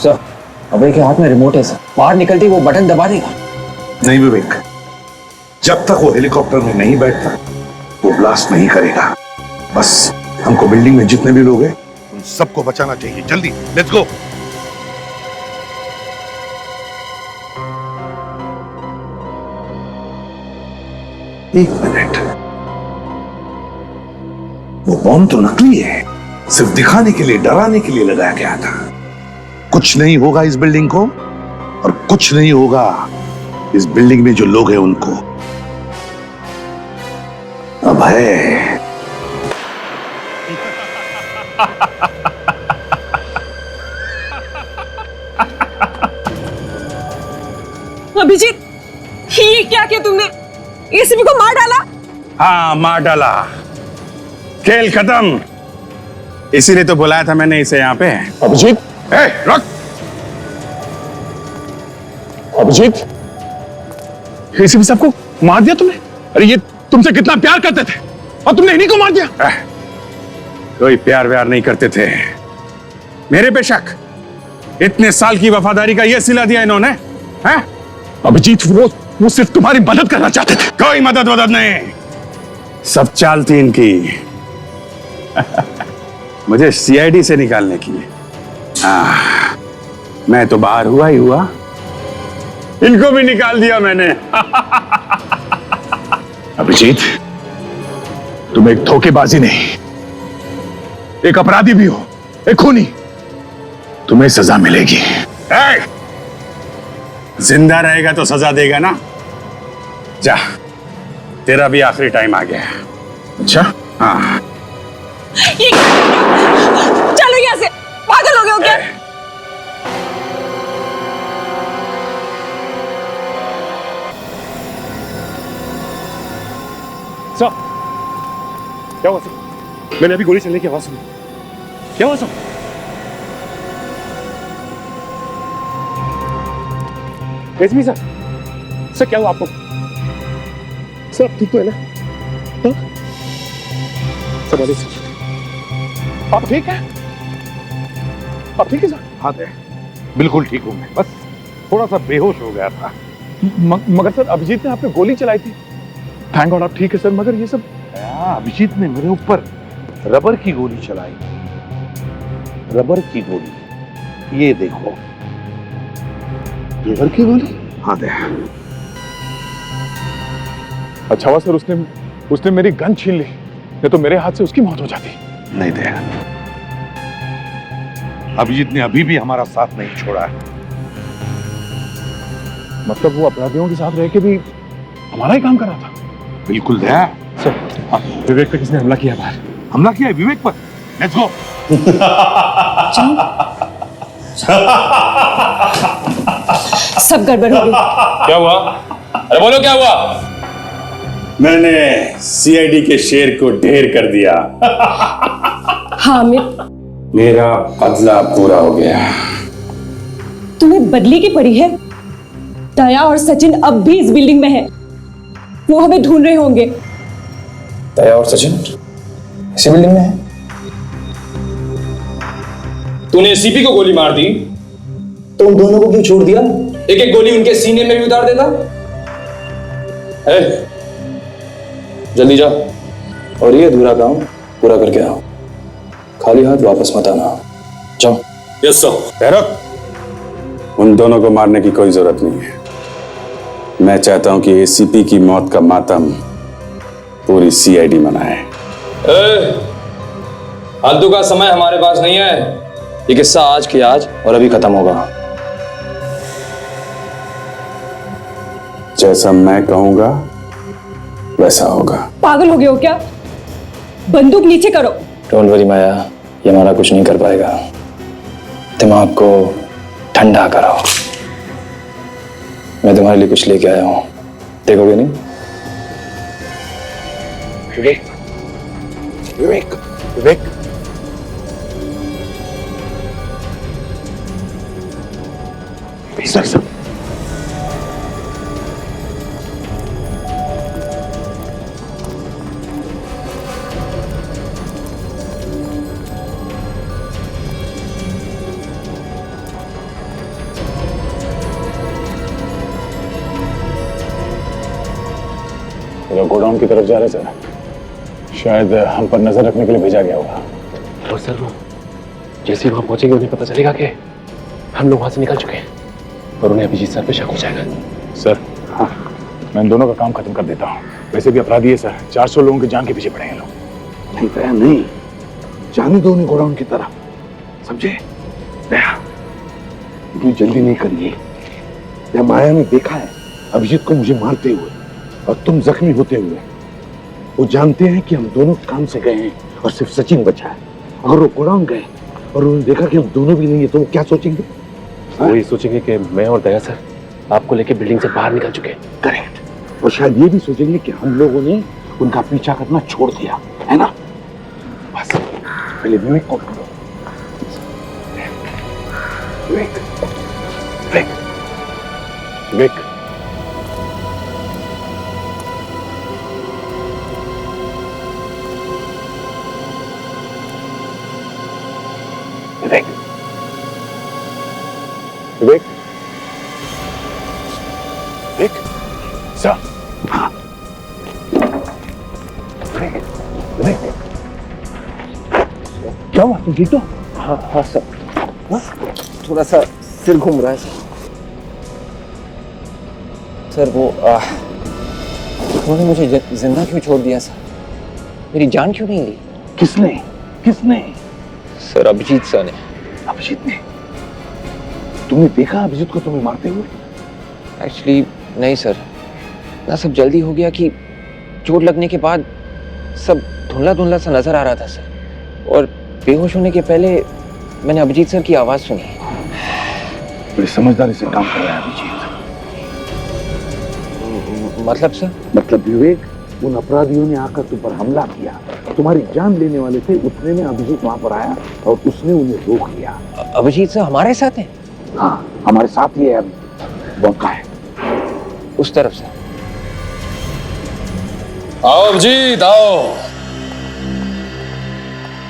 Sir, अभय के हाथ में रिमोट है सर, बाहर निकलते ही वो बटन दबा देगा। नहीं विवेक, जब तक वो हेलीकॉप्टर में नहीं बैठता वो ब्लास्ट नहीं करेगा। बस हमको बिल्डिंग में जितने भी लोग हैं उन सबको बचाना चाहिए। जल्दी लेट्स गो। एक मिनट, वो बॉम्ब तो नकली है, सिर्फ दिखाने के लिए, डराने के लिए लगाया गया था। कुछ नहीं होगा इस बिल्डिंग को और कुछ नहीं होगा इस बिल्डिंग में जो लोग हैं उनको। अभय अभिजीत, ये क्या किया तुमने? एसीपी को मार डाला? हाँ, मार डाला। खेल खत्म। इसीलिए तो बुलाया था मैंने इसे यहाँ पे। अभिजीत, रुक। अभिजीत, एसीपी साहब को मार दिया तुमने? अरे ये तुमसे कितना प्यार करते थे और तुमने इन्हीं को मार दिया। कोई प्यार व्यार नहीं करते थे। मेरे पे शक। इतने साल की वफादारी का ये सिला दिया इन्होंने। हैं? अभिजीत, वो सिर्फ तुम्हारी मदद करना चाहते थे। कोई मदद वदद नहीं, सब चाल थी इनकी। मुझे सीआईडी से निकालने की। मैं तो बाहर हुआ ही हुआ, इनको भी निकाल दिया मैंने। अभिजीत, तुम एक धोखेबाजी नहीं, एक अपराधी भी हो, एक खूनी। तुम्हें सजा मिलेगी। जिंदा रहेगा तो सजा देगा ना। जा, तेरा भी आखिरी टाइम आ गया। अच्छा? हाँ। चलो यहाँ से, पागल हो गए हो क्या? सर, क्या हुआ सर? मैंने अभी गोली चलने की आवाज सुनी। क्या हुआ सर? एसपी सर, सर क्या हुआ आपको? सर आप ठीक तो है ना? हाँ? सर बोलिए सर, आप ठीक है? आप ठीक है सर? हाँ दे, बिल्कुल ठीक हूं मैं, बस थोड़ा सा बेहोश हो गया था। मगर सर अभिजीत ने आप पे गोली चलाई थी। थैंक गॉड आप ठीक है सर, मगर ये सब। अभिजीत ने मेरे ऊपर रबर की गोली चलाई। रबर की गोली, ये देखो। रबर की गोली? हाँ दे। अच्छा हुआ सर उसने मेरी गन छीन ली, नहीं तो मेरे हाथ से उसकी मौत हो जाती। नहीं दे, अभिजीत ने अभी भी हमारा साथ नहीं छोड़ा है। मतलब वो अपराधियों के साथ रह के भी हमारा ही काम कर रहा था। बिल्कुल दया। सर, विवेक पे किसने हमला किया बाहर? हमला किया है विवेक पर। Let's go. सब गड़बड़ हो गई। क्या हुआ? अरे बोलो क्या हुआ? मैंने सीआईडी के शेर को ढेर कर दिया। हाँ अमित, मेरा बदला पूरा हो गया। तुम्हें बदली की पड़ी है। दया और सचिन अब भी इस बिल्डिंग में है, वो हमें ढूंढ रहे होंगे। दया और सचिन इसी बिल्डिंग में है? तूने एसीपी को गोली मार दी तो उन दोनों को क्यों छोड़ दिया? एक एक गोली उनके सीने में भी उतार देता। जल्दी जा और ये अधूरा काम पूरा करके आओ। खाली हाथ वापस मत आना। जाओ। Yes sir. उन दोनों को मारने की कोई जरूरत नहीं है। मैं चाहता हूं कि एसीपी की मौत का मातम पूरी सीआईडी मनाए। फालतू का समय हमारे पास नहीं है। ये किस्सा आज की आज और अभी खत्म होगा। जैसा मैं कहूंगा वैसा होगा। पागल हो गए हो क्या? बंदूक नीचे करो। डोंट वरी माया, ये हमारा कुछ नहीं कर पाएगा। दिमाग को ठंडा करो। मैं तुम्हारे लिए कुछ लेके आया हूं, देखोगे नहीं? विवेक, विवेक, विवेक। सर गोडाउन की तरफ जा रहे सर। शायद हम पर नजर रखने के लिए भेजा गया होगा। और सर वो जैसे ही वहां पहुंचेंगे उन्हें पता चलेगा कि हम लोग वहां से निकल चुके हैं और उन्हें अभिजीत सर पे शक हो जाएगा। सर हाँ, मैं इन दोनों का काम खत्म कर देता हूँ। वैसे भी अपराधी है सर, 400 लोगों की जान के पीछे पड़े हैं लोग। नहीं दया नहीं, जाने दो उन्हें गोडाउन की तरफ, समझे? दया इतनी जल्दी नहीं करिए। या माया ने देखा है अभिजीत को मुझे मारते हुए और तुम जख्मी होते हुए। वो जानते हैं कि हम दोनों काम से गए हैं और सिर्फ सचिन बचा है। अगर वो गोडाउन गए और उन्होंने देखा कि हम दोनों भी नहीं है तो वो क्या सोचेंगे? वो ये सोचेंगे कि मैं और दया सर आपको लेके बिल्डिंग से बाहर निकल चुके हैं। करेक्ट। और शायद ये भी सोचेंगे कि हम लोगों ने उनका पीछा करना छोड़ दिया है ना। बस पहले विवेक को ढूंढो। विवेक विवेक विवेक, विवेक विवेक, विवेक सर। विवेक क्या हुआ? तुम ठीक हो? हाँ सर, थोड़ा सा सिर घूम रहा है सर। सर वो उन्होंने मुझे जिंदा क्यों छोड़ दिया सर? मेरी जान क्यों नहीं ली? किसने? किसने? सर अभिजीत सर ने। अभिजीत ने? तुमने देखा अभिजीत को तुम्हें मारते हुए? एक्चुअली नहीं सर, ना सब जल्दी हो गया कि चोट लगने के बाद सब धुंधला धुंधला सा नजर आ रहा था सर। और बेहोश होने के पहले मैंने अभिजीत सर की आवाज सुनी। बड़ी समझदारी से काम कर रहा है अभिजीत। मतलब सर? मतलब विवेक, उन अपराधियों ने आकर तुम पर हमला किया, तुम्हारी जान लेने वाले थे। उतने में अभिजीत वहां पर आया और उसने उन्हें रोक लिया। अभिजीत सर हमारे साथ हैं? हाँ, हमारे साथ ही है। अब मौका है उस तरफ से। आओ अभिजीत आओ,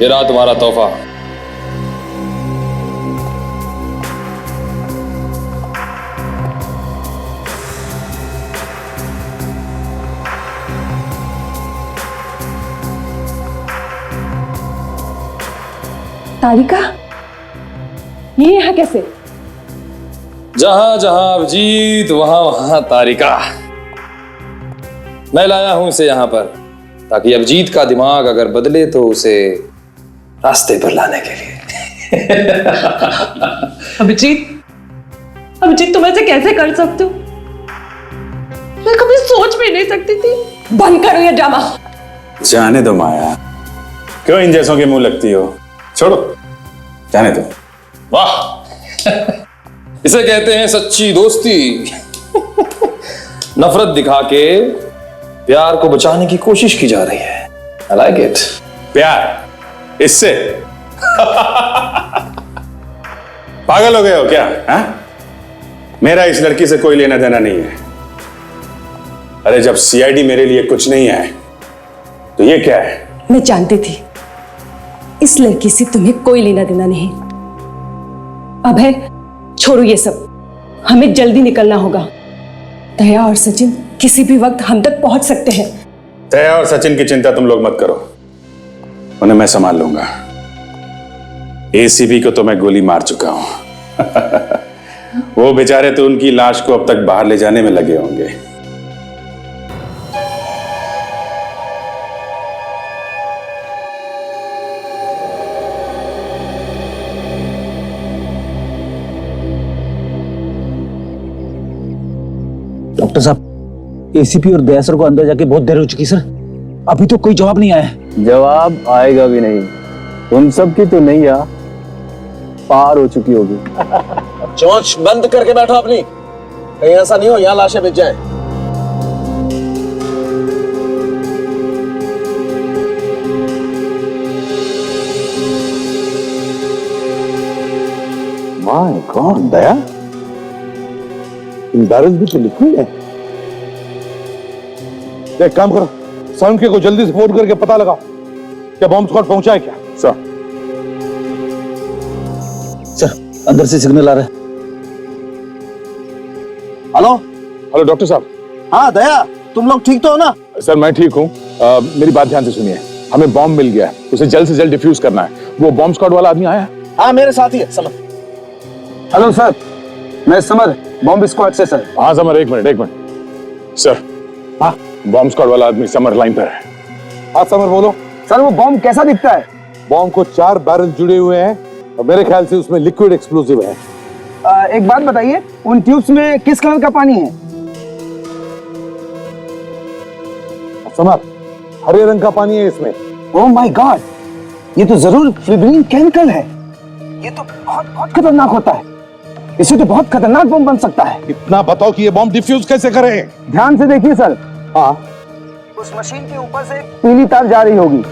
ये रहा तुम्हारा तोहफा। तारिका, ये यहाँ कैसे? जहां जहां अभिजीत वहां वहां तारिका। मैं लाया हूं इसे यहां पर ताकि अभिजीत का दिमाग अगर बदले तो उसे रास्ते पर लाने के लिए। अभिजीत, अभिजीत तुम ऐसे कैसे कर सकते हो? मैं कभी सोच भी नहीं सकती थी। बंद करो ये ड्रामा। जाने दो माया, क्यों इन जैसों के मुंह लगती हो? छोड़ो, जाने दो। वाह, इसे कहते हैं सच्ची दोस्ती। नफरत दिखा के प्यार को बचाने की कोशिश की जा रही है। I like it। प्यार इससे? पागल हो गए हो क्या? हा? मेरा इस लड़की से कोई लेना देना नहीं है। अरे जब सीआईडी मेरे लिए कुछ नहीं है तो ये क्या है? मैं जानती थी इस लड़की से तुम्हें कोई लेना देना नहीं। अभय, छोड़ो ये सब, हमें जल्दी निकलना होगा। दया और सचिन किसी भी वक्त हम तक पहुंच सकते हैं। दया और सचिन की चिंता तुम लोग मत करो, उन्हें मैं संभाल लूंगा। एसीपी को तो मैं गोली मार चुका हूं। वो बेचारे तो उनकी लाश को अब तक बाहर ले जाने में लगे होंगे। डॉक्टर साहब, एसीपी और दया सर को अंदर जाके बहुत देर हो चुकी सर, अभी तो कोई जवाब नहीं आया है। जवाब आएगा भी नहीं, उन सब की तो नैया पार हो चुकी होगी। चोंच बंद करके बैठो अपनी, कहीं ऐसा नहीं हो यहाँ लाशें बिक जाए। माय गॉड दया, एम्बैरेस भी तो लिक्विड है। एक काम करो, साउंड को जल्दी से फोन करके पता लगाओ क्या बॉम्ब स्क्वाड पहुंचा है क्या? सर अंदर से सिग्नल आ रहा है। हेलो हेलो डॉक्टर साहब। हाँ दया, तुम लोग ठीक तो हो ना? सर मैं ठीक हूँ। मेरी बात ध्यान से सुनिए, हमें बॉम्ब मिल गया है, उसे जल्द से जल्द डिफ्यूज करना है। वो बॉम्ब स्क्वाड वाला आदमी आया है? हाँ मेरे साथ ही है समर। हेलो सर, मैं समर बॉम्ब स्क्वाड से सर। हाँ समर, एक मिनट सर। हाँ बॉम्ब स्क्वाड वाला आदमी समर लाइन पर है। हाँ समर बोलो। सर वो बॉम्ब कैसा दिखता है? बॉम्ब को 4 बैरल जुड़े हुए हैं और मेरे ख्याल से उसमें लिक्विड एक्सप्लोसिव है। एक बात बताइए, उन ट्यूब्स में किस कलर का पानी है? समर, हरे रंग का पानी है इसमें। ओह माय गॉड, ये तो जरूर फिब्रिन केमिकल है। ये तो बहुत बहुत खतरनाक होता है। इससे तो बहुत खतरनाक बम बन सकता है। इतना बताओ कि ये बॉम्ब डिफ्यूज कैसे करें? ध्यान से देखिए सर। हाँ उस मशीन के ऊपर से पीली तार जा रही होगी।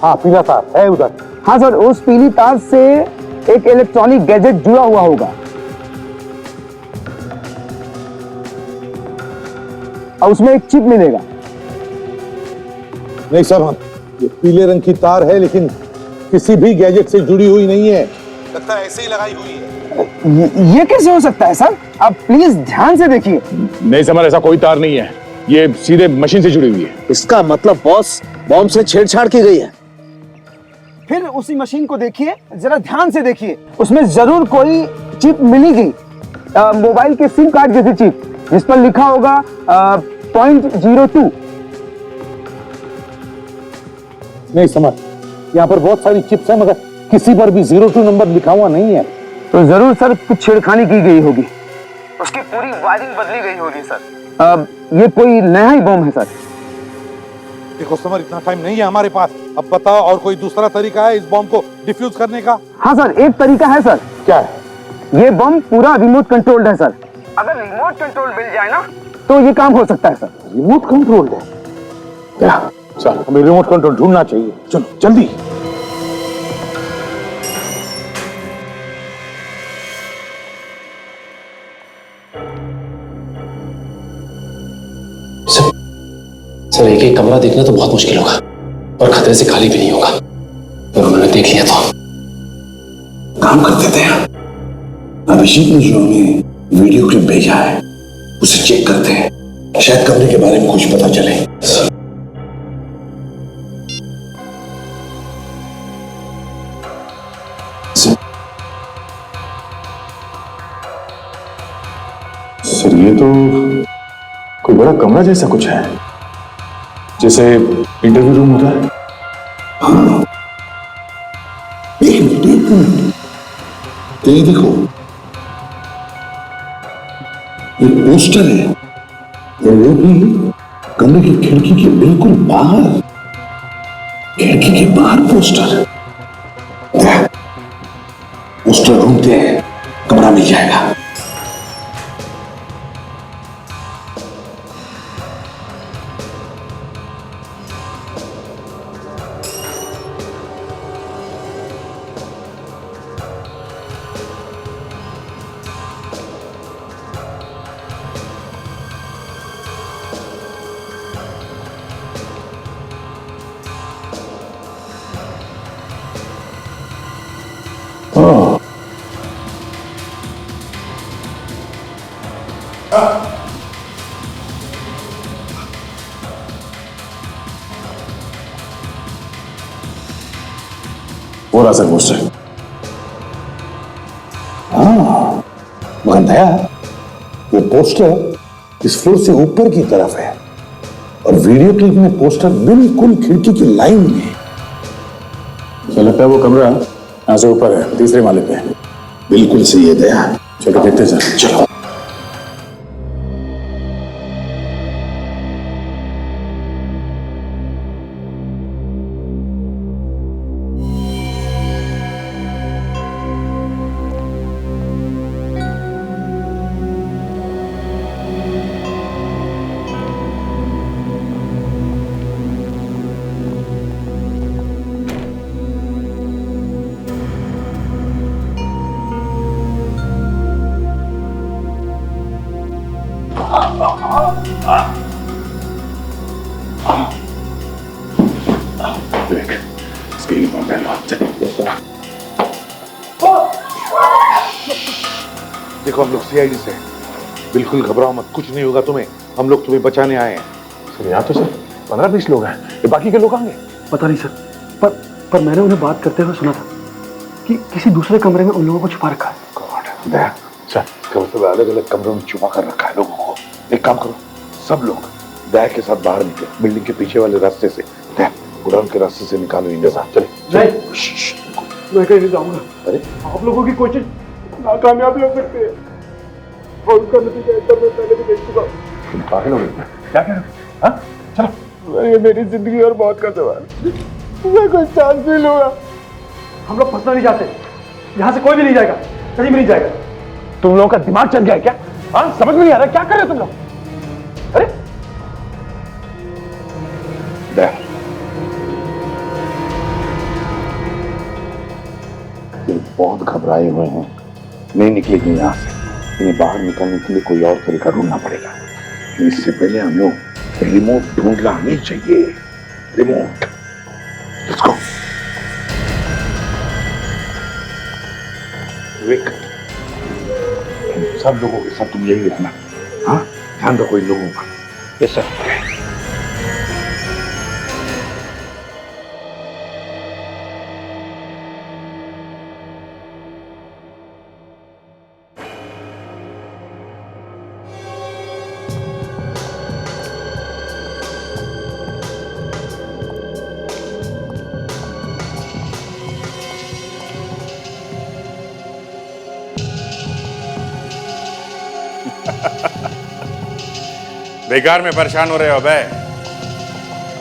हाँ पीला तार है उधर। हाँ सर, उस पीली तार से एक इलेक्ट्रॉनिक गैजेट जुड़ा हुआ होगा और उसमें एक चिप मिलेगा। नहीं साहब, ये पीले रंग की तार है लेकिन किसी भी गैजेट से जुड़ी हुई नहीं है, लगता है ऐसे ही लगाई हुई है। ये कैसे हो सकता है सर? आप प्लीज ध्यान से देखिए। नहीं समर, ऐसा कोई तार नहीं है, ये सीधे मशीन से जुड़ी हुई है। इसका मतलब बॉस बॉम्ब से छेड़छाड़ की गई है। फिर उसी मशीन को देखिए, जरा ध्यान से देखिए, उसमें जरूर कोई चिप मिलेगी, मोबाइल के सिम कार्ड जैसी चिप, जिस पर लिखा होगा 0.02। नहीं समझ, यहाँ पर बहुत सारी चिप्स हैं मगर किसी पर भी 02 नंबर लिखा हुआ नहीं है। तो जरूर सर कुछ छेड़खानी की गई होगी, उसकी पूरी वायरिंग बदली गई होगी सर। ये कोई नया ही बम है सर। देखो समर, इतना टाइम नहीं है हमारे पास, अब बताओ और कोई दूसरा तरीका है इस बॉम्ब को डिफ्यूज करने का? हाँ सर, एक तरीका है सर। क्या है? ये बम पूरा रिमोट कंट्रोल्ड है सर। अगर रिमोट कंट्रोल मिल जाए ना तो ये काम हो सकता है सर। रिमोट कंट्रोल्ड है क्या? चल हमें रिमोट कंट्रोल ढूंढना चाहिए, चलो जल्दी। सर एक एक कमरा देखना तो बहुत मुश्किल होगा और खतरे से खाली भी नहीं होगा। अगर उन्होंने देख लिया तो काम कर देते हैं। अभिषेक ने जो हमें वीडियो क्लिप भेजा है उसे चेक करते हैं, शायद कमरे के बारे में कुछ पता चले। सर ये तो कोई बड़ा कमरा जैसा कुछ है, जैसे इंटरव्यू रूम होता है। हाँ एक मिनट, तो ये देखो, ये पोस्टर है और वो भी कमरे की खिड़की के बिल्कुल बाहर। खिड़की के बाहर पोस्टर। पोस्टर ढूंढते हैं, कमरा मिल जाएगा। वो रहा सर पोस्टर। हाँ मगर दया, वो पोस्टर इस फ्लोर से ऊपर की तरफ है और वीडियो क्लिप में पोस्टर बिल्कुल खिड़की की लाइन में है। मुझे लगता है वो कमरा यहाँ से ऊपर है, तीसरे माले पे। बिल्कुल सही है दया, चलो देखते हैं सर, चलो। देखो हम लोग सीआईडी से, बिल्कुल घबराओ मत, कुछ नहीं होगा तुम्हें। हम लोग तुम्हें बचाने आए हैं। सर यहाँ तो सर 15-20 लोग हैं, ये बाकी के लोग आएंगे। पता नहीं सर, पर मैंने उन्हें बात करते हुए सुना था कि किसी दूसरे कमरे में उन लोगों को छुपा रखा है। गॉड, दया सर, इसका मतलब अलग अलग कमरों में छुपा कर रखा है लोगों को। एक काम करो, सब लोग दया के साथ बाहर निकले, बिल्डिंग के पीछे वाले रास्ते से। दया गोडाउन के रास्ते से निकालो इन्हें। चले मैं कहीं नहीं जाऊंगा। अरे आप लोगों की कोशिश नाकामयाब हो सकती है और उसका नतीजा एकदम मैं पहले भी देख चुका हूं। तुम पागल हो गए क्या कह रहे हो? हाँ चलो। ये मेरी जिंदगी और मौत का सवाल, मैं कोई चांस नहीं लूंगा। हम लोग फंसना नहीं चाहते, यहाँ से कोई भी नहीं जाएगा, कहीं भी नहीं जाएगा। तुम लोगों का दिमाग चल गया है क्या? हाँ समझ में नहीं आ रहा क्या कर रहे हो तुम लोग? अरे दया, ये बहुत घबराए हुए हैं, नहीं निकलेगी यहाँ से। इन्हें बाहर निकलने के लिए कोई और तरीका ढूंढना पड़ेगा। इससे पहले हम लोग रिमोट ढूंढना नहीं चाहिए। Remote, let's go. विक, सब लोगों के साथ तुम यही रहना। हाँ, ध्यान रखो इन लोगों का। Yes sir. बेकार में परेशान हो रहे हो बे?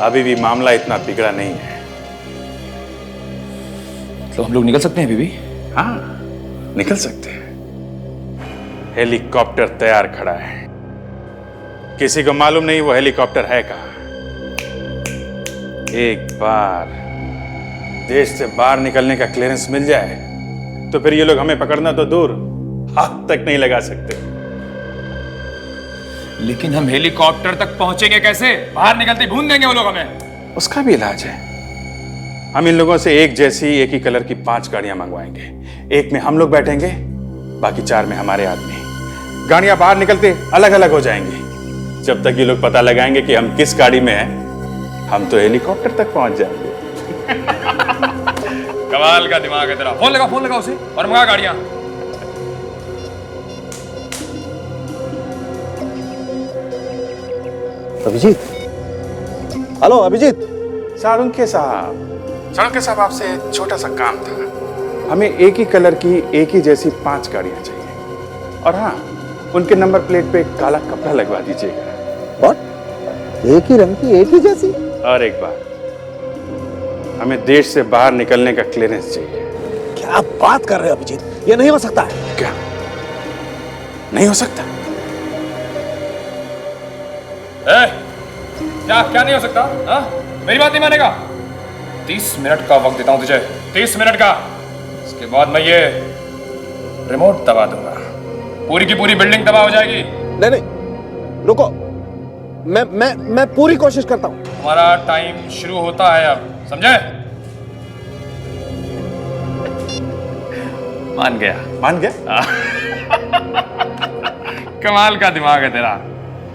अभी भी मामला इतना बिगड़ा नहीं है। तो हम लोग निकल सकते हैं अभी भी? हाँ, निकल सकते हैं। हेलीकॉप्टर तैयार खड़ा है। किसी को मालूम नहीं वो हेलीकॉप्टर है कहाँ। एक बार देश से बाहर निकलने का क्लियरेंस मिल जाए तो फिर ये लोग हमें पकड़ना तो दूर, हाथ तक नहीं लगा सकते। लेकिन हम हेलीकॉप्टर तक पहुंचेंगे कैसे? बाहर निकलते ही भून देंगे वो लोग हमें। उसका भी इलाज है। हम इन लोगों से एक जैसी एक ही कलर की 5 गाड़ियां मंगवाएंगे। एक में हम लोग बैठेंगे, बाकी 4 में हमारे आदमी। गाड़ियां बाहर निकलते अलग अलग हो जाएंगी। जब तक ये लोग पता लगाएंगे कि हम किस गाड़ी में हैं, हम तो हेलीकॉप्टर तक पहुंच जाएंगे। कमाल का दिमाग है तेरा। फोन लगा उसे और मंगा गाड़ियां। अभिजीत, हेलो अभिजीत। सारुंके साहब, आपसे एक छोटा सा काम था। हमें एक ही कलर की एक ही जैसी 5 गाड़ियां चाहिए। और हाँ, उनके नंबर प्लेट पे काला कपड़ा लगवा दीजिएगा। और एक ही रंग की एक ही जैसी? और एक बात, हमें देश से बाहर निकलने का क्लियरेंस चाहिए। क्या बात कर रहे हो अभिजीत, ये नहीं हो सकता है। क्या नहीं हो सकता? क्या नहीं हो सकता? हाँ? मेरी बात नहीं मानेगा? 30 मिनट का वक्त देता हूं तुझे, 30 मिनट का। इसके बाद मैं ये रिमोट दबा दूंगा, पूरी की पूरी बिल्डिंग तबाह हो जाएगी। नहीं, रुको, मैं पूरी कोशिश करता हूं। हमारा टाइम शुरू होता है अब, समझे? मान गया? कमाल का दिमाग है तेरा।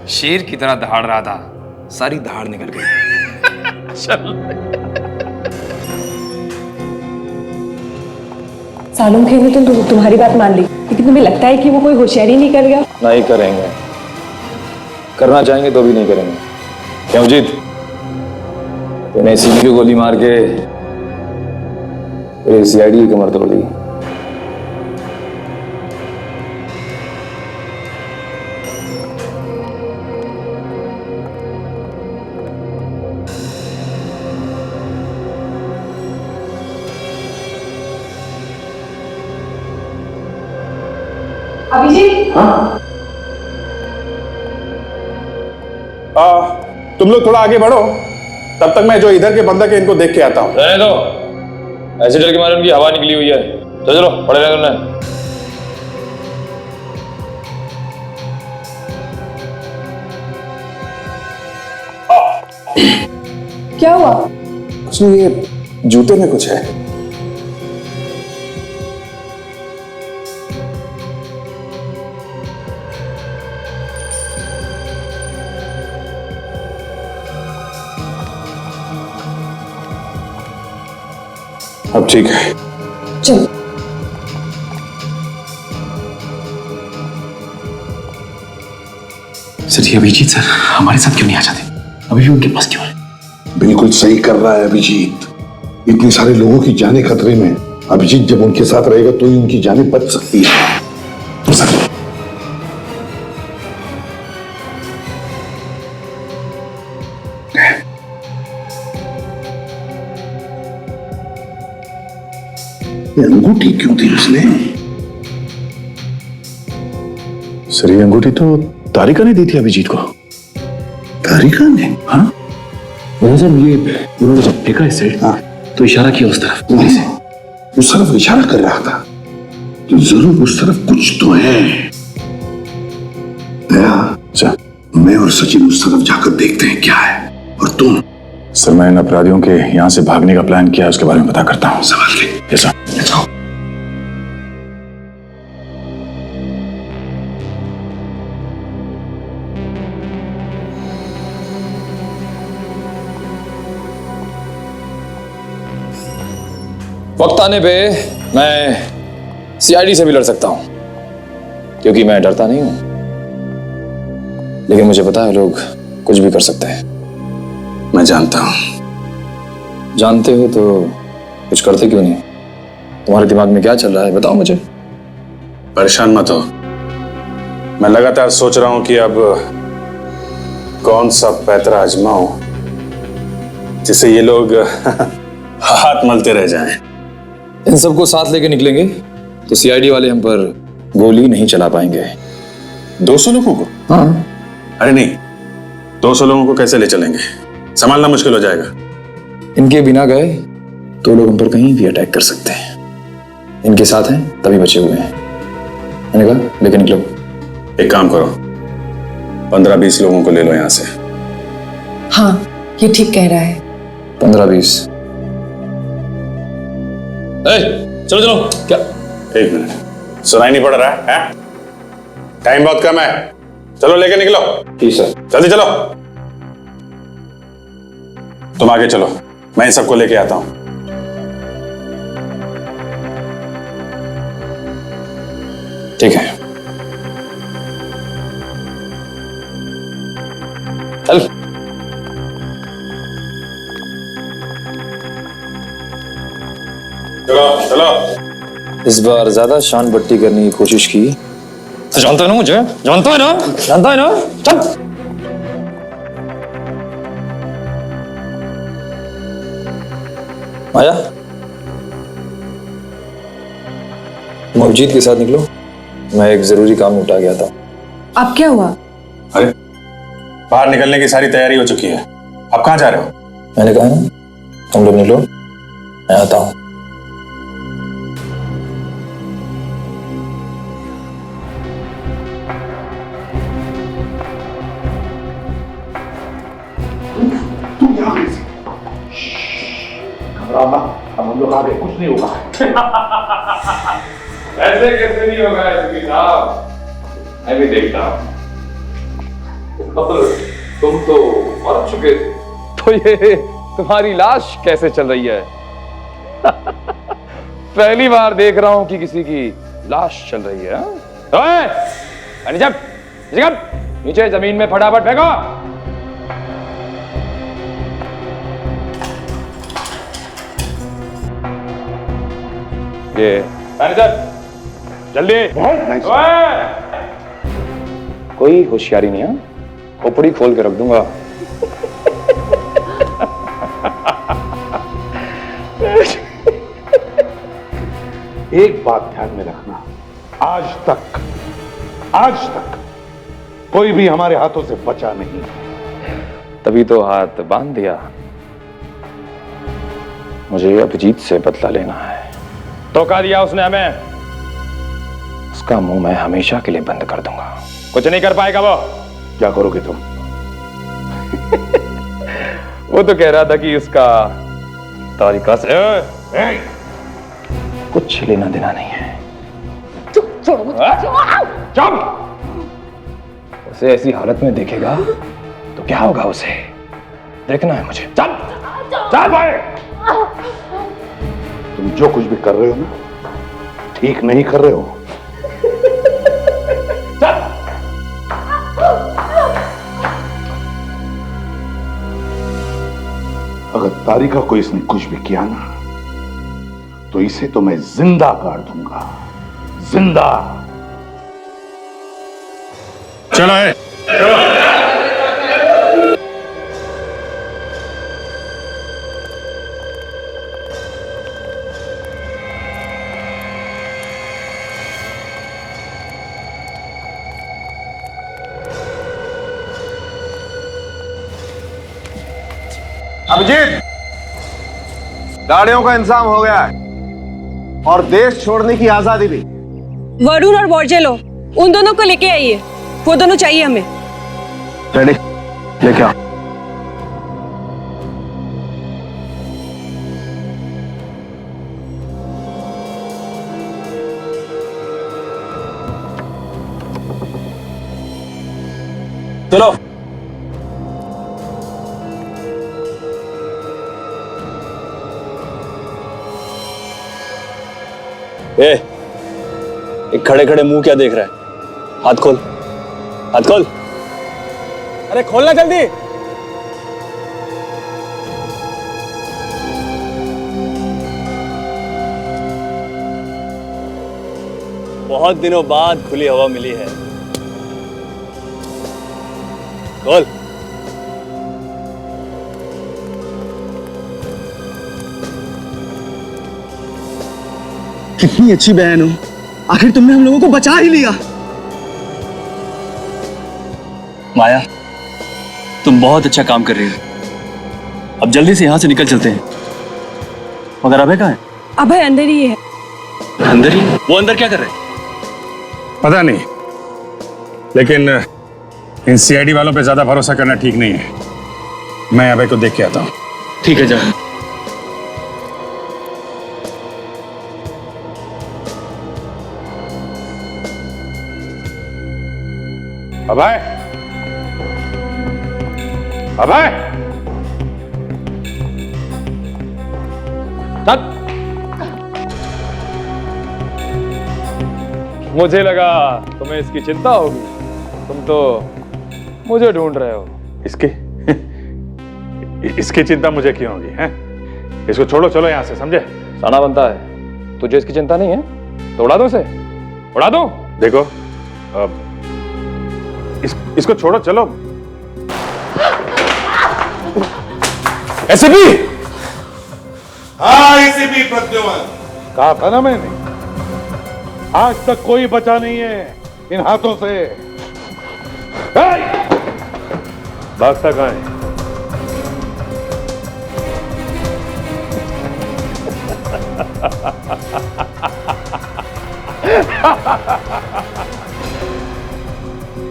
शेर की तरह दहाड़ रहा था, सारी दहाड़ निकल गई। चल। सालुंखे ने तो तुम्हारी बात मान ली, लेकिन तुम्हें लगता है कि वो कोई होशियारी नहीं करेगा? नहीं करेंगे, करना चाहेंगे तो भी नहीं करेंगे। क्यों जीत? तूने सीधी की गोली मार के सीआईडी की कमर तोड़ दी। अभिजीत, हाँ? तुम लोग थोड़ा आगे बढ़ो, तब तक मैं जो इधर के बंदक है इनको देख के आता हूँ। रहने दो, ऐसे डर के मारे उनकी हवा निकली हुई है। चलो पड़े रहे उन्हें। क्या हुआ? कुछ नहीं, ये जूते में कुछ है। अब ठीक है। चलो। सर ये अभिजीत सर हमारे साथ क्यों नहीं आ जाते? अभी भी उनके पास क्यों है? बिल्कुल सही कर रहा है अभिजीत। इतने सारे लोगों की जानें खतरे में, अभिजीत जब उनके साथ रहेगा तो ही उनकी जानें बच सकती है। तो सर ये अंगूठी क्यों दी उसने? सर ये अंगूठी तो तारिका ने दी थी अभिजीत को। तारिका ने? हाँ सर ये उन्होंने जब फेंका इसे तो इशारा किया उस तरफ उंगली से। उस तरफ इशारा कर रहा था तो जरूर उस तरफ कुछ तो है। अच्छा मैं और सचिन उस तरफ जाकर देखते हैं क्या है। और तुम? सर मैं इन अपराधियों के यहाँ से भागने का प्लान किया, उसके बारे में पता करता हूँ। संभाल के। Yes sir. Let's go. वक्त आने पे मैं सीआईडी से भी लड़ सकता हूं, क्योंकि मैं डरता नहीं हूं। लेकिन मुझे पता है लोग कुछ भी कर सकते हैं। मैं जानता हूं। जानते हो तो कुछ करते क्यों नहीं? तुम्हारे दिमाग में क्या चल रहा है बताओ मुझे। परेशान मत हो, मैं लगातार सोच रहा हूं कि अब कौन सा पैतरा आजमाऊं जिससे ये लोग हाथ मलते रह जाएं। इन सबको साथ लेके निकलेंगे तो सीआईडी वाले हम पर गोली नहीं चला पाएंगे। 200 लोगों को? हाँ। अरे नहीं, 200 लोगों को कैसे ले चलेंगे? संभालना मुश्किल हो जाएगा। इनके बिना गए तो लोग हम पर कहीं भी अटैक कर सकते हैं। इनके साथ हैं तभी बचे हुए हैं। मैंने कहा लेके निकलो। एक काम करो, 15-20 लोगों को ले लो यहां से। हाँ ये ठीक कह रहा है। 15-20। चलो चलो। क्या? एक मिनट, सुनाई नहीं पड़ रहा है? टाइम बहुत कम है, चलो लेके निकलो। जी सर। जल्दी चलो। तुम आगे चलो, मैं इन सबको लेके आता हूं। ठीक है चल। चलो चलो। इस बार ज्यादा शान बट्टी करने की कोशिश की तो जानता है ना मुझे, जानता है ना, जानता है ना। चल। आया मस्जिद के साथ निकलो, मैं एक जरूरी काम निपटा गया था। अब क्या हुआ? अरे बाहर निकलने की सारी तैयारी हो चुकी है, अब कहां जा रहे हो? मैंने कहा ना तुम लोग निकलो, मैं आता हूं। अब हम लोग आगे, कुछ नहीं होगा। ऐसे कैसे नहीं होगा एसपी साहब, मैं भी देखता हूं। तुम तो मर चुके थे, तो ये तुम्हारी लाश कैसे चल रही है? पहली बार देख रहा हूं कि किसी की लाश चल रही है। नीचे जमीन में फटाफट फेंको। ये मैनेजर जल्दी। कोई होशियारी नहीं है, खोपड़ी खोल के रख दूंगा। एक बात ध्यान में रखना, आज तक कोई भी हमारे हाथों से बचा नहीं। तभी तो हाथ बांध दिया। मुझे अभिजीत से बदला लेना है। धोखा दिया उसने हमें, उसका मुंह मैं हमेशा के लिए बंद कर दूंगा। कुछ नहीं कर पाएगा वो। क्या करोगे तुम? वो तो कह रहा था कि उसका तारिका से कुछ लेना देना नहीं है। चुप। उसे ऐसी हालत में देखेगा तो क्या होगा उसे देखना है मुझे। चल चल भाई। तुम जो कुछ भी कर रहे हो ना, ठीक नहीं कर रहे हो। अगर तारिका को इसने कुछ भी किया ना, तो इसे तो मैं जिंदा गाड़ दूंगा, जिंदा। चलो है अभिजीत, गाड़ियों का इंतजाम हो गया है और देश छोड़ने की आजादी भी। वरुण और बोर्जेलो, उन दोनों को लेके आइए, वो दोनों चाहिए हमें। रेडी, लेके आओ। चलो। एक खड़े खड़े मुंह क्या देख रहा है? हाथ खोल, हाथ खोल। अरे खोलना जल्दी। बहुत दिनों बाद खुली हवा मिली है, खोल। कितनी अच्छी बहन हो, आखिर तुमने हम लोगों को बचा ही लिया। माया, तुम बहुत अच्छा काम कर रही हो। अब जल्दी से यहां से निकल चलते हैं। मगर अभय कहाँ है? अभय अंदर ही है। अंदर ही? वो अंदर क्या कर रहे हैं? पता नहीं, लेकिन इन सीआईडी वालों पे ज्यादा भरोसा करना ठीक नहीं है। मैं अभय को देख के आता हूँ। ठीक है, जाओ। अभय, अभय, मुझे लगा तुम्हें इसकी चिंता होगी, तुम तो मुझे ढूंढ रहे हो। इसकी इसकी चिंता मुझे क्यों होगी? हैं? इसको छोड़ो, चलो यहां से, समझे? साना बनता है, तुझे इसकी चिंता नहीं है तो उड़ा दो उसे, उड़ा दो। देखो, इसको छोड़ो, चलो। एसीपी! हाँ, एसीपी प्रद्युमन। कहा था ना मैंने, आज तक कोई बचा नहीं है इन हाथों से। भागता कहाँ है?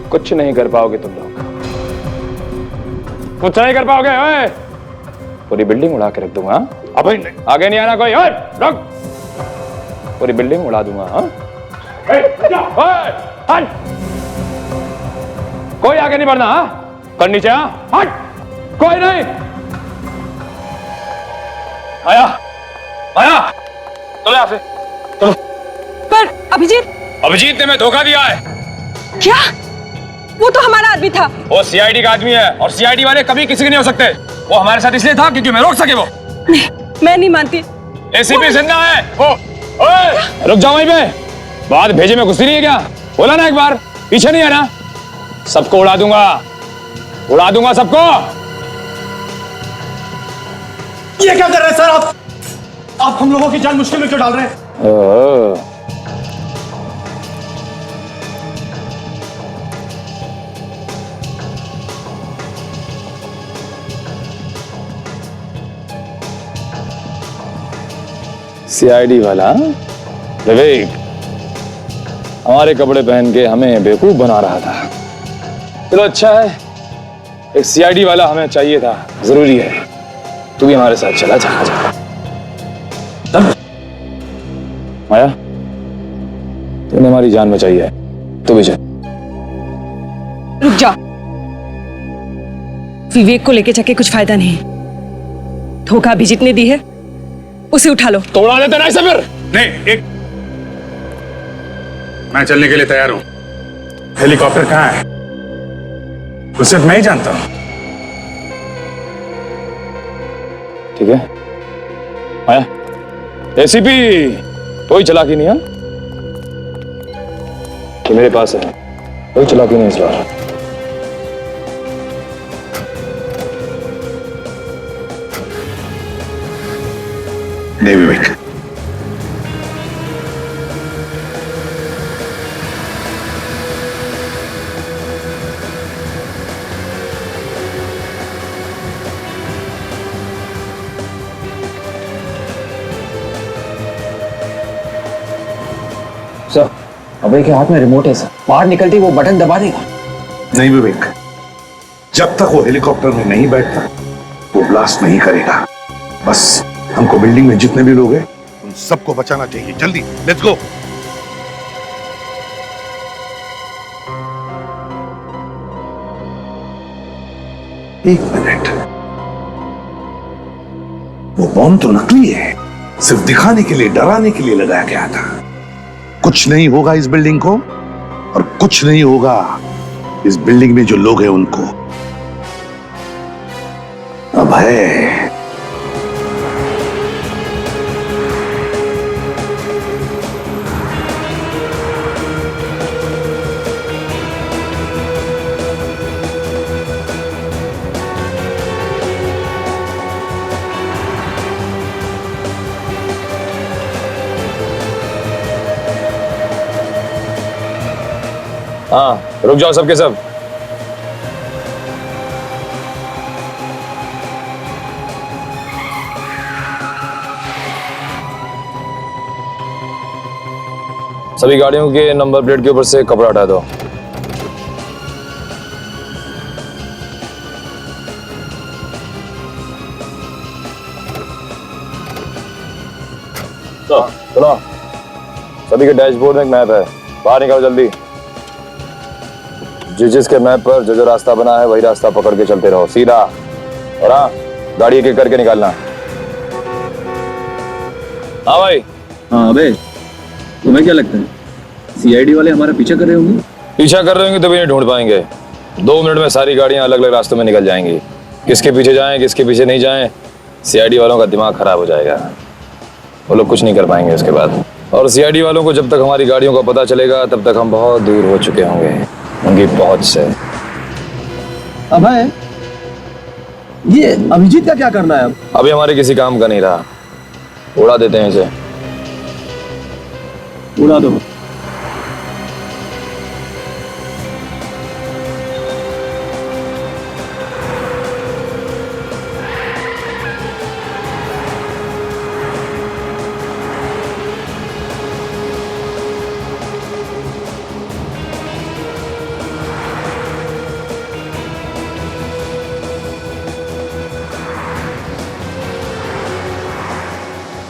कुछ नहीं कर पाओगे तुम लोग, कुछ नहीं कर पाओगे। ओए, पूरी बिल्डिंग उड़ा के रख दूंगा। अभय नहीं, आगे नहीं आना कोई। ओए, रुक, पूरी बिल्डिंग उड़ा दूंगा। हाँ, हट, कोई आगे नहीं बढ़ना। हाँ, कर नीचे। हाँ, हट, कोई नहीं। आया, आया, चलो यहां से, चलो। पर अभिजीत, अभिजीत ने मैं धोखा दिया है। क्या? वो तो हमारा आदमी था। वो सीआईडी का आदमी है और सीआईडी वाले कभी किसी के नहीं हो सकते। वो हमारे साथ इसलिए था क्योंकि मैं रोक सके। वो नहीं, मैं नहीं मानती। एसीपी जिंदा है। ओए, रुक जाओ वहीं पे। बात भेजे में घुसी नहीं है क्या? बोला ना एक बार, पीछे नहीं आना। सबको उड़ा दूंगा, उड़ा दूंगा सबको। ये क्या कर रहे हैं सर आप? आप हम लोगों की जान मुश्किल में क्यों डाल रहे हैं? सीआईडी वाला विवेक हमारे कपड़े पहन के हमें बेवकूफ बना रहा था। चलो अच्छा है, एक सीआईडी वाला हमें चाहिए था, जरूरी है। तू भी हमारे साथ चला जा। माया, तूने हमारी जान बचाई है, तू भी चल। रुक जा, विवेक को लेके जाके कुछ फायदा नहीं। धोखा अभिजीत ने दी है, उसे उठा लो। तो उड़ा देते ना इसे फिर। नहीं, एक मैं चलने के लिए तैयार हूं। हेलीकॉप्टर कहाँ है? उसे मैं ही जानता हूं। ठीक है माया, एसीपी कोई चालाकी नहीं है कि मेरे पास है, कोई चालाकी नहीं इस बार। नहीं विवेक, सर अभय के हाथ में रिमोट है सर, बाहर निकलते ही वो बटन दबा देगा। नहीं विवेक, जब तक वो हेलीकॉप्टर में नहीं बैठता वो ब्लास्ट नहीं करेगा। बस हमको बिल्डिंग में जितने भी लोग हैं उन सबको बचाना चाहिए। जल्दी लेट्स गो। एक मिनट, वो बॉम्ब तो नकली है, सिर्फ दिखाने के लिए, डराने के लिए लगाया गया था। कुछ नहीं होगा इस बिल्डिंग को, और कुछ नहीं होगा इस बिल्डिंग में जो लोग हैं उनको। अभय, हाँ रुक जाओ सबके सब। सभी गाड़ियों के नंबर प्लेट के ऊपर से कपड़ा हटा दो। सुनो, सभी के डैशबोर्ड में एक मैप है, बाहर निकालो जल्दी। जिसके मैप पर जो रास्ता बना है वही रास्ता पकड़ के चलते रहो सीधा। और हाँ, गाड़ी एक एक करके निकालना। हाँ भाई। हाँ अबे, तुम्हें क्या लगता है सीआईडी वाले हमारा पीछा कर रहे होंगे? पीछा कर रहे होंगे तभी नहीं ढूंढ पाएंगे। 2 मिनट में सारी गाड़ियां अलग अलग रास्तों में निकल जाएंगी। किसके पीछे जाएं, किसके पीछे नहीं जाएं, सीआईडी वालों का दिमाग खराब हो जाएगा। वो लोग कुछ नहीं कर पाएंगे उसके बाद। और सीआईडी वालों को जब तक हमारी गाड़ियों का पता चलेगा तब तक हम बहुत दूर हो चुके होंगे उनकी पहुंच से। अभय, ये अभिजीत का क्या करना है अब? अभी हमारे किसी काम का नहीं रहा, उड़ा देते हैं इसे। उड़ा दो।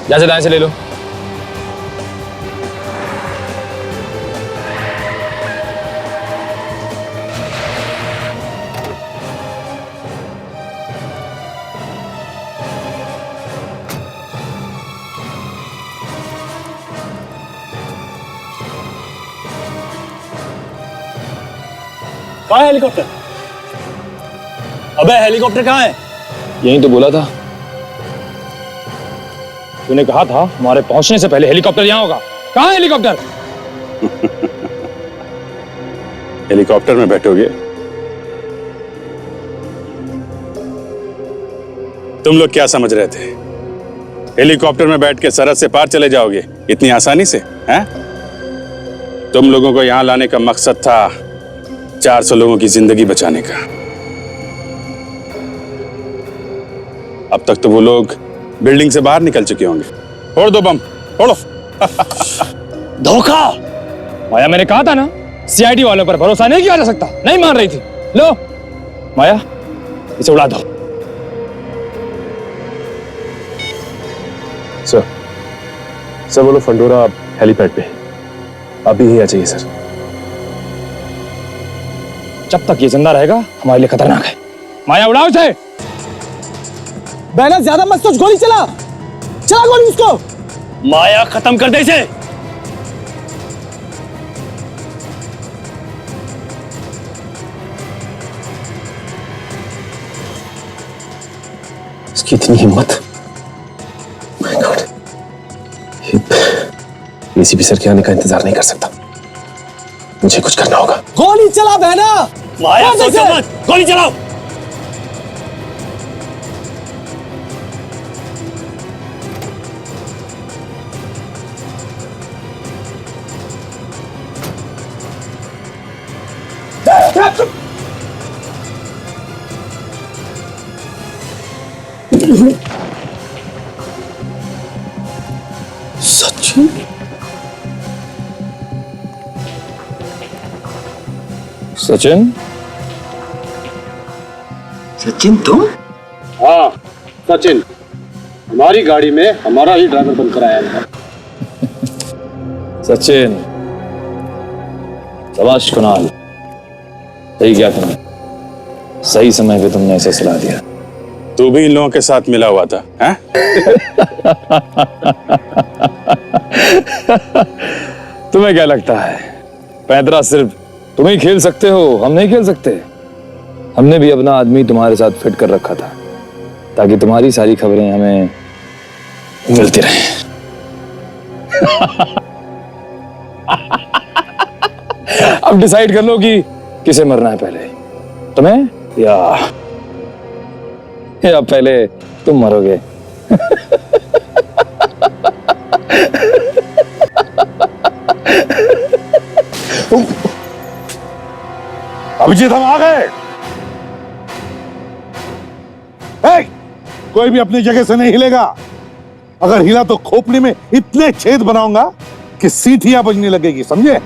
यहाँ से दाएं से ले लो। कहाँ है हेलीकॉप्टर? अबे हेलीकॉप्टर कहाँ है? यही तो बोला था, तूने कहा था हमारे पहुंचने से पहले हेलीकॉप्टर यहां होगा। कहाँ है हेलीकॉप्टर? हेलीकॉप्टर में बैठोगे? तुम लोग क्या समझ रहे थे हेलीकॉप्टर में बैठ के सरहद से पार चले जाओगे इतनी आसानी से? हैं? तुम लोगों को यहां लाने का मकसद था 400 लोगों की जिंदगी बचाने का। अब तक तो वो लोग बिल्डिंग से बाहर निकल चुके होंगे। फोड़ दो बम, फोड़ो। धोखा! माया, मैंने कहा था ना सीआईडी वालों पर भरोसा नहीं किया जा सकता। नहीं मान रही थी। लो माया, इसे उड़ा दो। सर बोलो फंडोरा हेलीपैड पे अभी ही आ जाइए सर। जब तक ये जिंदा रहेगा हमारे लिए खतरनाक है। माया, उड़ाओ इसे। बैनर ज्यादा मत सोच, गोली चला। चला गोली उसको। माया खत्म कर दे इसे। इसकी इतनी हिम्मत। माय गॉड, एसीपी सर के आने का इंतजार नहीं कर सकता, मुझे कुछ करना होगा। गोली चला बहना। माया सोचो मत, गोली चलाओ। सचिन, सचिन, सचिन तुम? हाँ सचिन, हमारी गाड़ी में हमारा ही ड्राइवर बनकर आया था। सचिन, शाबाश कुणाल, सही किया तुमने, सही समय पे तुमने ऐसे सलाह दिया। तू भी इन लोगों के साथ मिला हुआ था, हैं? तुम्हें क्या लगता है पैदरा सिर्फ तुम ही खेल सकते हो, हम नहीं खेल सकते? हमने भी अपना आदमी तुम्हारे साथ फिट कर रखा था ताकि तुम्हारी सारी खबरें हमें मिलती रहें। अब डिसाइड कर लो कि किसे मरना है पहले, तुम्हें या पहले तुम मरोगे। अभिजीत, हम आ गए। कोई भी अपनी जगह से नहीं हिलेगा। अगर हिला तो खोपड़ी में इतने छेद बनाऊंगा कि सीटियां बजने लगेगी, समझे?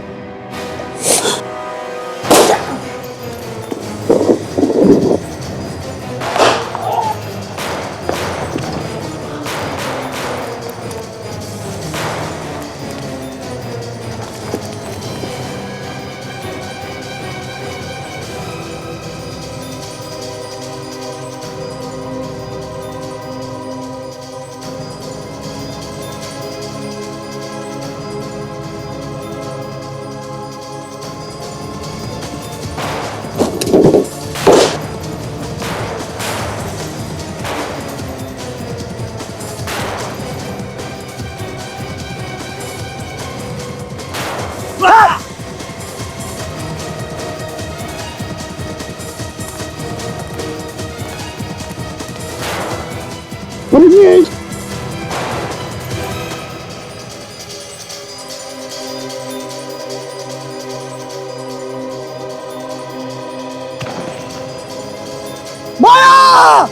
माया!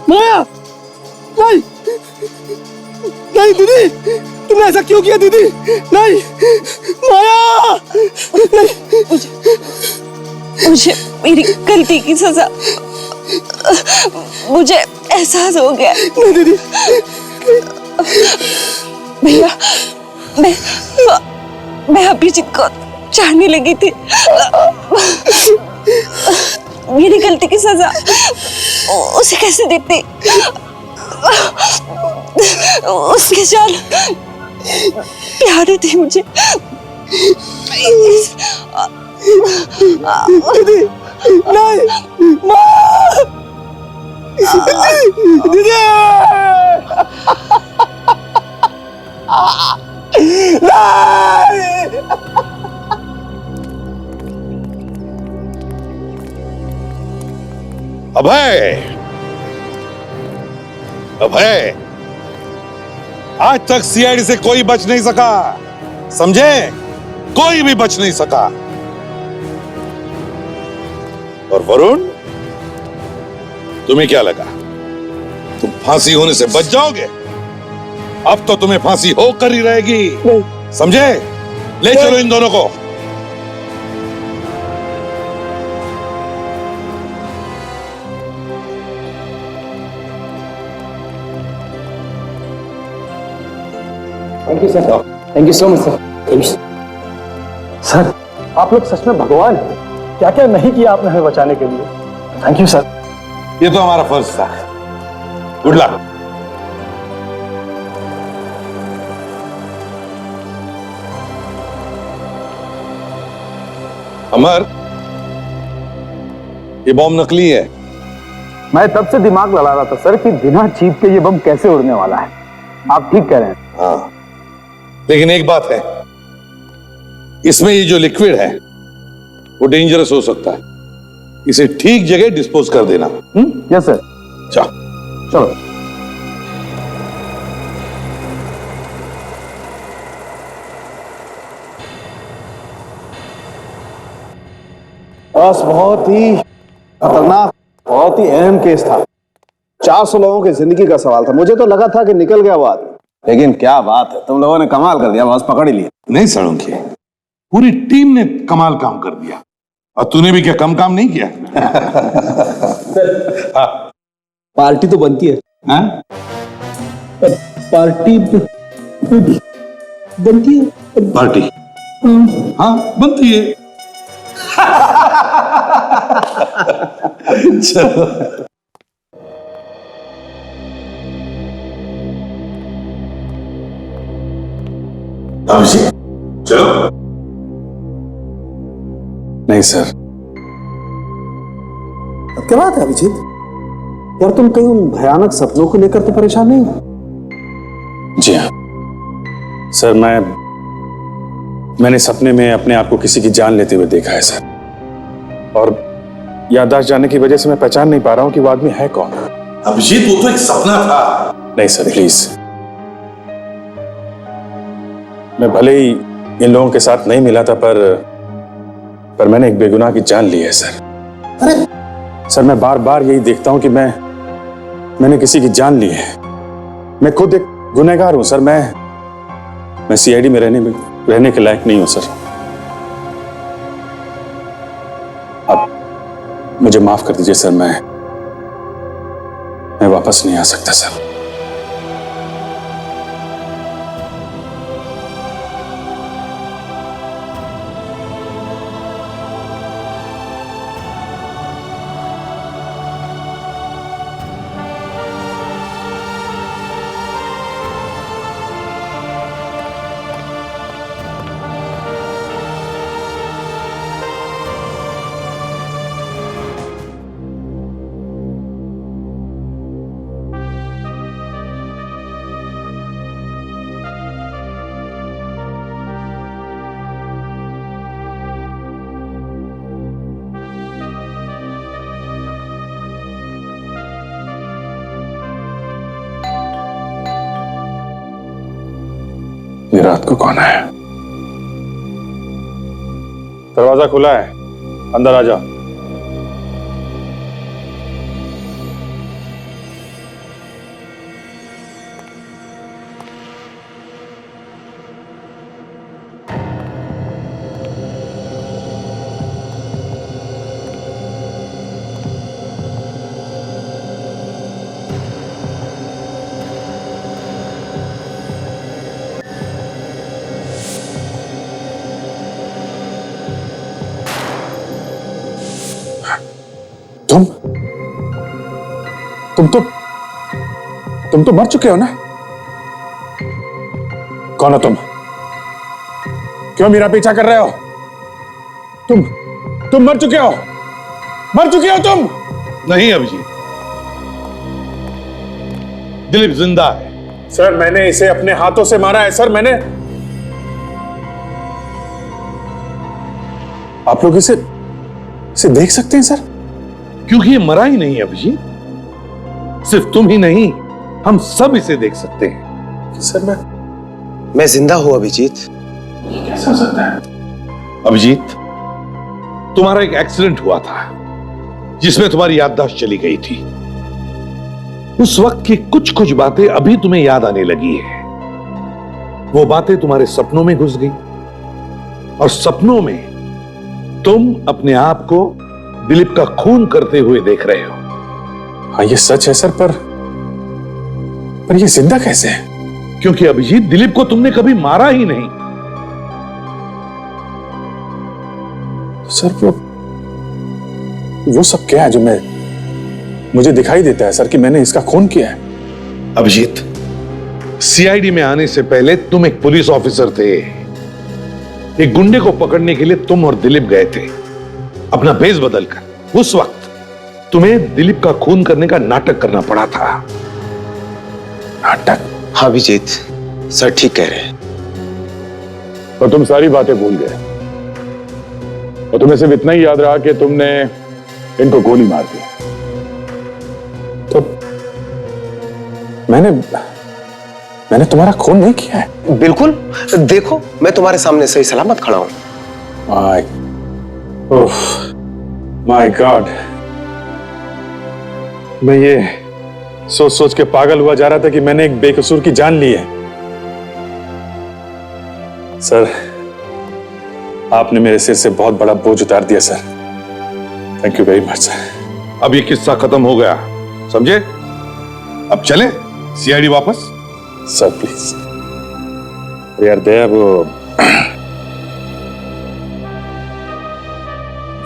माया! नहीं! नहीं दीदी! तुमने ऐसा क्यों किया दीदी? नहीं! माया! नहीं! मुझे मेरी गलती की सजा, मुझे एहसास हो गया। नहीं दीदी! भैया, मैं अभिजीत को चाहने लगी थी। मेरी गलती की सजा उसे कैसे देती? उसके जान प्यारी थी मुझे। दीदी! नहीं! माँ! दीदी! नहीं! अभय, अभय, आज तक सीआईडी से कोई बच नहीं सका, समझे? कोई भी बच नहीं सका। और वरुण, तुम्हें क्या लगा तुम फांसी होने से बच जाओगे? अब तो तुम्हें फांसी होकर ही रहेगी, समझे? ले चलो इन दोनों को। Thank you sir, thank you so much sir. Sir, आप लोग सच में भगवान हैं। क्या क्या नहीं किया आपने हमें बचाने के लिए। Thank you sir. ये तो हमारा फर्ज था, गुड लक। अमर, ये बॉम्ब नकली है। मैं तब से दिमाग लड़ा रहा था सर कि बिना चीप के ये बम कैसे उड़ने वाला है। आप ठीक कह रहे हैं। हाँ, लेकिन एक बात है, इसमें ये जो लिक्विड है वो डेंजरस हो सकता है। इसे ठीक जगह डिस्पोज कर देना। Yes sir. चलो। बस बहुत ही खतरनाक, बहुत ही अहम केस था। 400 लोगों की जिंदगी का सवाल था। मुझे तो लगा था कि निकल गया बात, लेकिन क्या बात है, तुम लोगों ने कमाल कर दिया, बस पकड़ ही लिया। नहीं सड़ोंके, पूरी टीम ने कमाल काम कर दिया और तूने भी क्या कम काम नहीं किया। हाँ। पार्टी तो बनती है। हाँ? पार्टी बनती है। पार्टी हाँ बनती है। चलो अभिषेक, चलो। नहीं सर। क्या बात है अभिजीत, यार तुम कहीं उन भयानक सपनों को लेकर तो परेशान नहीं हो? जी हाँ सर, मैंने सपने में अपने आप को किसी की जान लेते हुए देखा है सर, और याददाश्त जाने की वजह से मैं पहचान नहीं पा रहा हूं कि वो आदमी है कौन। अभिजीत, वो तो एक सपना था। नहीं सर प्लीज, मैं भले ही इन लोगों के साथ नहीं मिला था, पर मैंने एक बेगुनाह की जान ली है सर। अरे सर, मैं बार बार यही देखता हूं कि मैंने किसी की जान ली है। मैं खुद एक गुनहगार हूं सर। मैं सीआईडी में रहने के लायक नहीं हूं सर। अब मुझे माफ कर दीजिए सर, मैं वापस नहीं आ सकता सर। ये रात को कौन है? दरवाजा खुला है, अंदर आ जा। तुम तो मर चुके हो ना? कौन हो तुम? क्यों मेरा पीछा कर रहे हो? तुम मर चुके हो? मर चुके हो तुम? नहीं अभिजीत, दिलीप जिंदा है। सर, मैंने इसे अपने हाथों से मारा है सर। मैंने आप लोग इसे देख सकते हैं सर? क्योंकि ये मरा ही नहीं अभिजीत। सिर्फ तुम ही नहीं, हम सब इसे देख सकते हैं। सर, मैं जिंदा हूं अभिजीत। ये कैसे हो सकता है? अभिजीत, तुम्हारा एक एक्सीडेंट हुआ था जिसमें तुम्हारी याददाश्त चली गई थी। उस वक्त की कुछ कुछ बातें अभी तुम्हें याद आने लगी है। वो बातें तुम्हारे सपनों में घुस गई और सपनों में तुम अपने आप को दिलीप का खून करते हुए देख रहे हो। हाँ, ये सच है सर, पर ये जिंदा कैसे है? क्योंकि अभिजीत, दिलीप को तुमने कभी मारा ही नहीं। सर, वो सब क्या है जो मुझे दिखाई देता है सर कि मैंने इसका खून किया है? अभिजीत, सीआईडी में आने से पहले तुम एक पुलिस ऑफिसर थे। एक गुंडे को पकड़ने के लिए तुम और दिलीप गए थे अपना भेष बदलकर। उस वक्त तुम्हें दिलीप का खून करने का नाटक करना पड़ा था। नाटक? हाँ अभिजीत, सर ठीक कह रहे हैं। और तुम सारी बातें भूल गए और तुम्हें सिर्फ इतना ही याद रहा कि तुमने इनको गोली मार दी। तो मैंने तुम्हारा खून नहीं किया है। बिल्कुल, देखो मैं तुम्हारे सामने सही सलामत खड़ा हूं। माय गॉड, मैं ये सोच सोच के पागल हुआ जा रहा था कि मैंने एक बेकसूर की जान ली है। सर, आपने मेरे सिर से बहुत बड़ा बोझ उतार दिया sir. Thank you very much sir. अब ये किस्सा खत्म हो गया, समझे? अब चले सीआईडी वापस। सर प्लीज यार, दया वो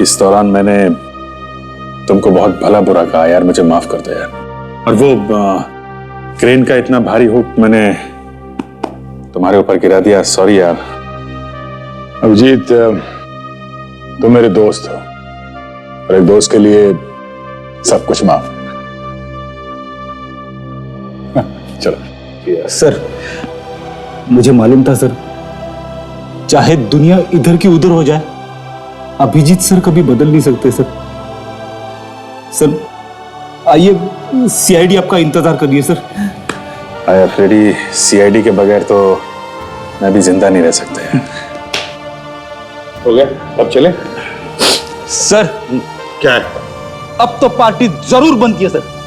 इस दौरान मैंने तुमको बहुत भला बुरा कहा यार, मुझे माफ कर दो यार। और वो क्रेन का इतना भारी हुक मैंने तुम्हारे ऊपर गिरा दिया, सॉरी यार। अभिजीत, तुम मेरे दोस्त हो और एक दोस्त के लिए सब कुछ माफ। चलो। सर, मुझे मालूम था सर, चाहे दुनिया इधर की उधर हो जाए, अभिजीत सर कभी बदल नहीं सकते सर। सर आइए, सीआईडी आपका इंतजार करिए सर। आया फ्रेडी, सीआईडी के बगैर तो मैं भी जिंदा नहीं रह सकता यार। हो गया, अब चले। सर क्या है? अब तो पार्टी जरूर बनती है सर।